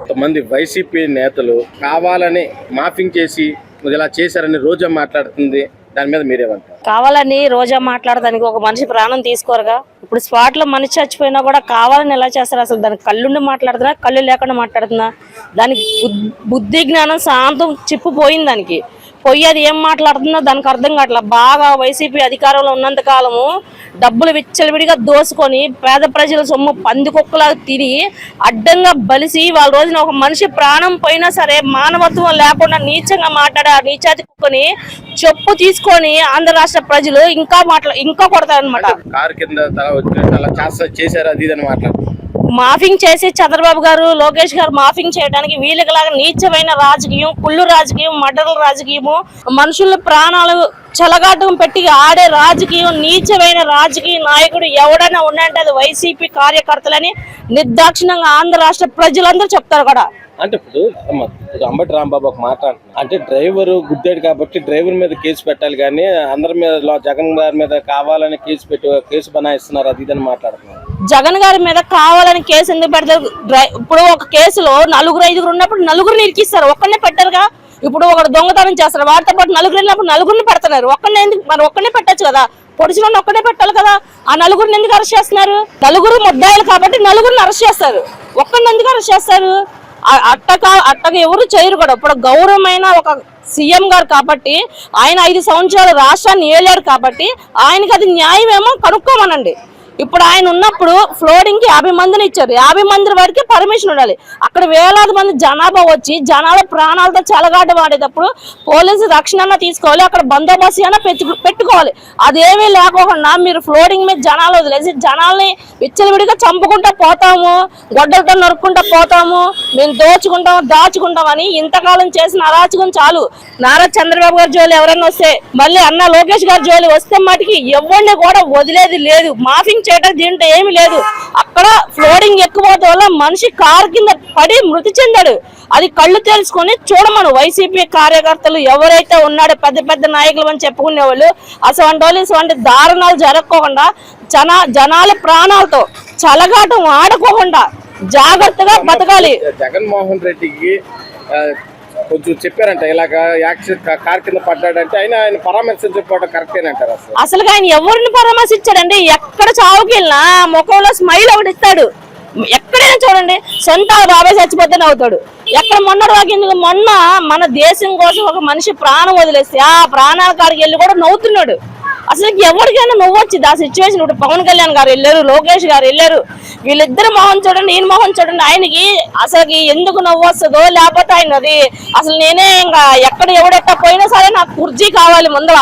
కొంతమంది వైసీపీ నేతలు కావాలని మాఫింగ్ చేసి ఇలా చేశారని రోజా మాట్లాడుతుంది. దాని మీద మీరేమంటారు? కావాలని రోజా మాట్లాడడానికి ఒక మనిషి ప్రాణం తీసుకోరుగా. ఇప్పుడు స్పాట్ లో మనిషి చచ్చిపోయినా కూడా కావాలని ఎలా చేస్తారు? అసలు దానికి కళ్ళుండి మాట్లాడుతున్నా, కళ్ళు లేకుండా మాట్లాడుతున్నా? దానికి బుద్ధి జ్ఞానం శాంతం చిప్పుపోయింది. దానికి పోయి అది ఏం మాట్లాడుతుందో దానికి అర్థం కావట్లేదు. బాగా వైసీపీ అధికారంలో ఉన్నంత కాలము డబ్బులు విచ్చలవిడిగా దోసుకొని పేద ప్రజల సొమ్ము పందికొక్కలా తిని అడ్డంగా బలిసి వాళ్ళ రోజున ఒక మనిషి ప్రాణం పోయినా సరే మానవత్వం లేకుండా నీచంగా మాట్లాడే ఆ నీచాతి కుక్కని చెప్పు తీసుకొని ఆంధ్ర రాష్ట్ర ప్రజలు ఇంకా కొడతారనమాట. కారు కింద చేశారు అది అని మాట్లాడుతున్నారు. మాఫింగ్ చేసి చంద్రబాబు గారు, లోకేష్ గారు మాఫింగ్ చేయడానికి వీళ్ళకి లాగా నీచమైన రాజకీయం, కుళ్ళు రాజకీయం, మర్డర్ల రాజకీయము, మనుషుల ప్రాణాలు చెలగాటం పెట్టి ఆడే రాజకీయం, నీచమైన రాజకీయ నాయకుడు ఎవడైనా ఉన్నాయంటే అది వైసీపీ కార్యకర్తలని నిర్దాక్షిణ్యంగా ఆంధ్ర రాష్ట్ర ప్రజలందరూ చెప్తారు కూడా. అంటే ఇప్పుడు అంబటి రాంబాబు ఒక మాట అంటున్నారు. అంటే డ్రైవర్ గుద్దాడు కాబట్టి డ్రైవర్ మీద కేసు పెట్టాలి కానీ అందరి మీద జగన్ గారి మీద కావాలని కేసు బనాయిస్తున్నారు అది ఇదని మాట్లాడుతున్నారు. జగన్ గారి మీద కావాలని కేసు ఎందుకు పెడతారు? ఇప్పుడు ఒక కేసులో 4-5 ఉన్నప్పుడు 4 ఇరికిస్తారు, ఒక్కనే పెట్టారుగా. ఇప్పుడు ఒకడు దొంగతనం చేస్తారు, వాటితో పాటు 4 వెళ్ళినప్పుడు 4 పెడుతున్నారు. ఒక్కనే ఎందుకు? మరి ఒక్కనే పెట్టచ్చు కదా, పొడిచిన ఒక్కనే పెట్టాలి కదా. ఆ 4 ఎందుకు అరెస్ట్ చేస్తున్నారు? 4 ముద్దాయిలు కాబట్టి 4 అరెస్ట్ చేస్తారు, ఒక్కడిని ఎందుకు అరెస్ట్ చేస్తారు? అట్టగా ఎవరు చేయరు కూడా. ఇప్పుడు గౌరవమైన ఒక సీఎం గారు కాబట్టి ఆయన 5 సంవత్సరాలు రాష్ట్రాన్ని ఏలారు కాబట్టి ఆయనకి అది న్యాయమేమో కనుక్కోమనండి. ఇప్పుడు ఆయన ఉన్నప్పుడు ఫ్లోరింగ్ కి 50 మందిని ఇచ్చారు, 50 మంది వరకు పర్మిషన్ ఉండాలి. అక్కడ వేలాది మంది జనాభా వచ్చి జనాల ప్రాణాలతో చెలగాట వాడేటప్పుడు పోలీసు రక్షణ తీసుకోవాలి, అక్కడ బందోబస్తు అయినా పెట్టుకోవాలి. అదేమీ లేకోకుండా మీరు ఫ్లోరింగ్ మీద జనాలు వదిలేసి జనాల్ని విచ్చలవిడిగా చంపుకుంటా పోతాము, గొడ్డలతో నరుక్కుంటా పోతాము, మేము దాచుకుంటాం అని ఇంతకాలం చేసిన అరాచకం చాలు. నారా చంద్రబాబు గారి జోలి ఎవరైనా వస్తే, మళ్ళీ అన్న లోకేష్ గారి జోలి వస్తే మటుకి ఎవరిని కూడా వదిలేది లేదు. మాఫింగ్ చేయడం దీంట్లో ఏమి లేదు. అక్కడ ఫ్లోరింగ్ ఎక్కువడం వల్ల మనిషి కారు కింద పడి మృతి చెందాడు. అది కళ్ళు తెలుసుకొని చూడమను. వైసీపీ కార్యకర్తలు ఎవరైతే ఉన్నాడో పెద్ద పెద్ద నాయకులు అని చెప్పుకునే వాళ్ళు అటువంటి దారుణాలు జరగకుండా జనాల ప్రాణాలతో చలగాటం ఆడుకోకుండా జాగ్రత్తగా బతకాలి. జగన్మోహన్ రెడ్డికి కొంచెం చెప్పారంట ఇలాగా యాక్సిడెంట్ కార్ కింద పడ్డాడంటే ఆయన పరామర్శించకపోవడం కరెక్టేనంటారు. అసలు ఆయన ఎవరిని పరామర్శించాడండి? ఎక్కడ చావుకి వెళ్ళినా ముఖంలో స్మైల్ ఒకటి ఇస్తాడు. ఎక్కడైనా చూడండి, సొంత బాబాయ్ చచ్చిపోతేనే అవుతాడు. ఎక్కడ మొన్న మన దేశం కోసం ఒక మనిషి ప్రాణం వదిలేస్తే ఆ ప్రాణాల కాడికి వెళ్ళి కూడా నవ్వుతున్నాడు. అసలు ఎవరికైనా నవ్వు వచ్చింది ఆ సిచ్యువేషన్. ఇప్పుడు పవన్ కళ్యాణ్ గారు వెళ్ళారు, లోకేష్ గారు వెళ్ళారు, వీళ్ళిద్దరు మొహం చూడండి, ఈయన మొహం చూడండి. ఆయనకి అసలు ఎందుకు నవ్వు వస్తుందో లేకపోతే ఆయనది అసలు నేనే ఇంకా ఎక్కడ ఎవడెట్టా పోయినా సరే నాకు కుర్చీ కావాలి, ముందర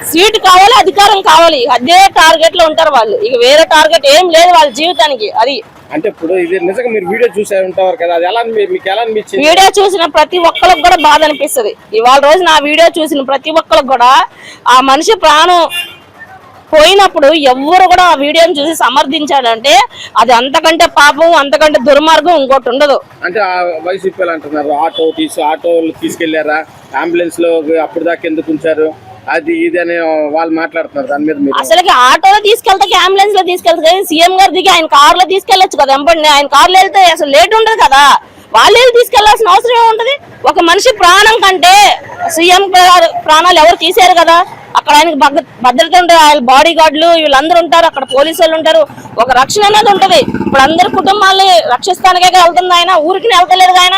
సీటు కావాలి, అధికారం కావాలి, అదే టార్గెట్ లో ఉంటారు వాళ్ళు. ఇక వేరే టార్గెట్ ఏం లేదు వాళ్ళ జీవితానికి. అది అంటే ఇప్పుడు ఇది నిజంగా మీరు వీడియో చూసే ఉంటారు కదా, అది మీకు ఎలా అనిపించింది? వీడియో చూసిన ప్రతి ఒక్కరికి కూడా బాధ అనిపిస్తుంది. ఇవాళ రోజు నా వీడియో చూసిన ప్రతి ఒక్కరికి కూడా ఆ మనిషి ప్రాణం పోయినప్పుడు ఎవరు కూడా ఆ వీడియోని చూసి సమర్థించాడంటే అది అంతకంటే పాపం, అంతకంటే దుర్మార్గం ఇంకోటి ఉండదు. అంటే వైసీపీ అంటున్నారు ఆటోలు తీసుకెళ్లారా, అంబులెన్స్ లో అప్పుడు దాకా ఎందుకు ఉంచారు, అది ఇది అని వాళ్ళు మాట్లాడుతున్నారు. దాని మీద అసలు ఆటోలో తీసుకెళ్తే అంబులెన్స్ లో తీసుకెళ్తే సీఎం గారు దిగి ఆయన కార్ లో తీసుకెళ్లొచ్చు కదా. ఎంపండి ఆయన కార్లో వెళ్తే అసలు లేట్ ఉండదు కదా, వాళ్ళు తీసుకెళ్లాల్సిన అవసరం ఏముంటది? ఒక మనిషి ప్రాణం కంటే సీఎం ప్రాణాలు ఎవరు తీసారు కదా. అక్కడ ఆయనకి భద్రత ఉంటుంది, ఆయన బాడీ గార్డులు వీళ్ళందరూ ఉంటారు, అక్కడ పోలీసు వాళ్ళు ఉంటారు, ఒక రక్షణ అనేది ఉంటది. ఇప్పుడు అందరి కుటుంబాలని రక్షిస్తానికే వెళ్తుంది ఆయన, ఊరికి వెళ్తలేదు ఆయన.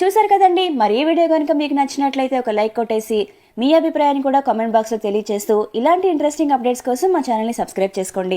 చూసారు కదండి, మరి ఈ వీడియో కనుక మీకు నచ్చినట్లయితే ఒక లైక్ కొట్టేసి మీ అభిప్రాయాన్ని కూడా కామెంట్ బాక్స్ లో తెలియజేస్తూ ఇలాంటి ఇంట్రెస్టింగ్ అప్డేట్స్ కోసం మా ఛానల్ ని సబ్స్క్రైబ్ చేసుకోండి.